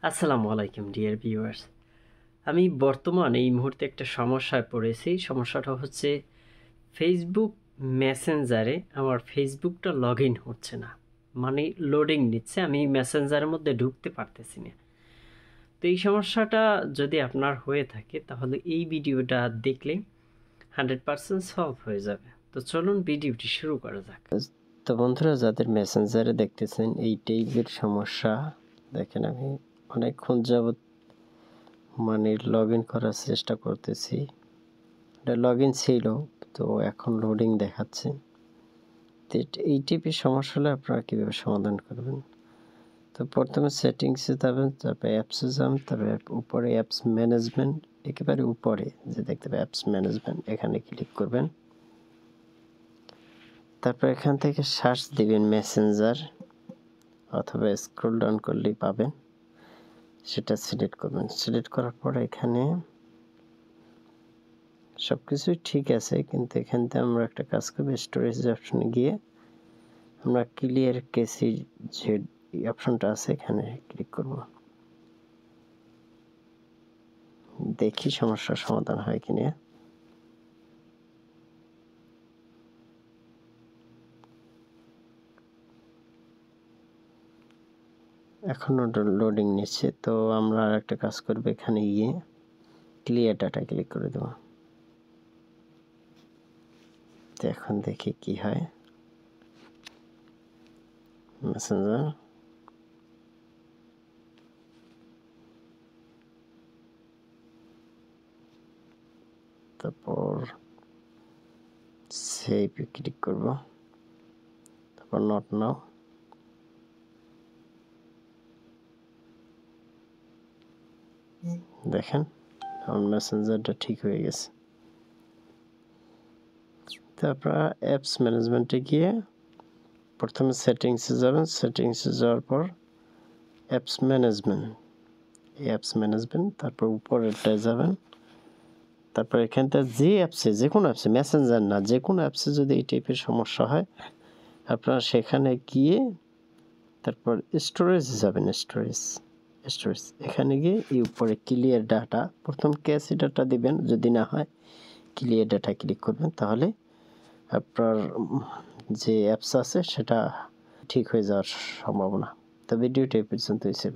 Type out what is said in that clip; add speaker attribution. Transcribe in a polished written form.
Speaker 1: আসসালামু আলাইকুম dear viewers. আমি বর্তমানে এই মুহূর্তে একটা সমস্যায় পড়েছি। সমস্যাটা হচ্ছে ফেসবুক মেসেঞ্জারে আমার ফেসবুকটা লগ ইন হচ্ছে না, মানে লোডিং নিচ্ছে, আমি মেসেঞ্জারের মধ্যে ঢুকতে পারতেছি না। তো এই সমস্যাটা যদি আপনার হয়ে থাকে তাহলে এই ভিডিওটা দেখলে 100% সলভ হয়ে যাবে। তো চলুন ভিডিওটি শুরু করা যাক।
Speaker 2: তো বন্ধুরা, যাদের মেসেঞ্জারে দেখতেছেন এই টাইপের সমস্যা, দেখেন আমি অনেকক্ষণ যাবত লগ ইন করার চেষ্টা করতেছি। এটা লগ ইন ছিল, তো এখন লোডিং দেখাচ্ছে। তো এই টাইপের সমস্যা হলে আপনারা কীভাবে সমাধান করবেন? তো প্রথমে সেটিংসে যাবেন, তারপরে অ্যাপসে যাবেন, তারপরে উপরে অ্যাপস ম্যানেজমেন্ট, একেবারে উপরে যে দেখতে পাবেন অ্যাপস ম্যানেজমেন্ট, এখানে ক্লিক করবেন। তারপর এখান থেকে সার্চ দিবেন মেসেঞ্জার, অথবা স্ক্রল ডাউন করলেই পাবেন, সেটা সিলেক্ট করবেন। সিলেক্ট করার পর এখানে সব কিছুই ঠিক আছে, কিন্তু এখান থেকে আমরা একটা কাজ করবো, স্টোরেজ অপশনে গিয়ে আমরা ক্লিয়ার কেসি যে অপশনটা আছে এখানে ক্লিক করব। দেখি সমস্যার সমাধান হয় কিনা। এখনো লোডিং নিচ্ছে, তো আমরা আর একটা কাজ করবো, এখানে গিয়ে ক্লিয়ার ডাটা ক্লিক করে দেবো। তো এখন দেখি কি হয়। মেসেঞ্জার, তারপর সেভ ক্লিক করব, তারপর নট নাও। দেখেন আমার মেসেঞ্জারটা ঠিক হয়ে গেছে। তারপর অ্যাপস ম্যানেজমেন্টে গিয়ে প্রথমে সেটিংসে যাবেন, সেটিংসে যাওয়ার পর অ্যাপস ম্যানেজমেন্ট, তারপর উপরেরটায় যাবেন। তারপর এখানটা যে অ্যাপসে, যে কোনো অ্যাপসে, মেসেঞ্জার না, যে কোনো অ্যাপসে যদি এই টাইপের সমস্যা হয়, আপনারা সেখানে গিয়ে তারপর স্টোরেজে যাবেন। স্টোরেজ এখানে গিয়ে এই উপরে ক্লিয়ার ডাটা, প্রথম ক্যাশে ডাটা দিবেন, যদি না হয় ক্লিয়ার ডাটা ক্লিক করবেন, তাহলে আপনার যে অ্যাপস আছে সেটা ঠিক হয়ে যাওয়ার সম্ভাবনা। তো ভিডিওটি এই পর্যন্তই ছিল।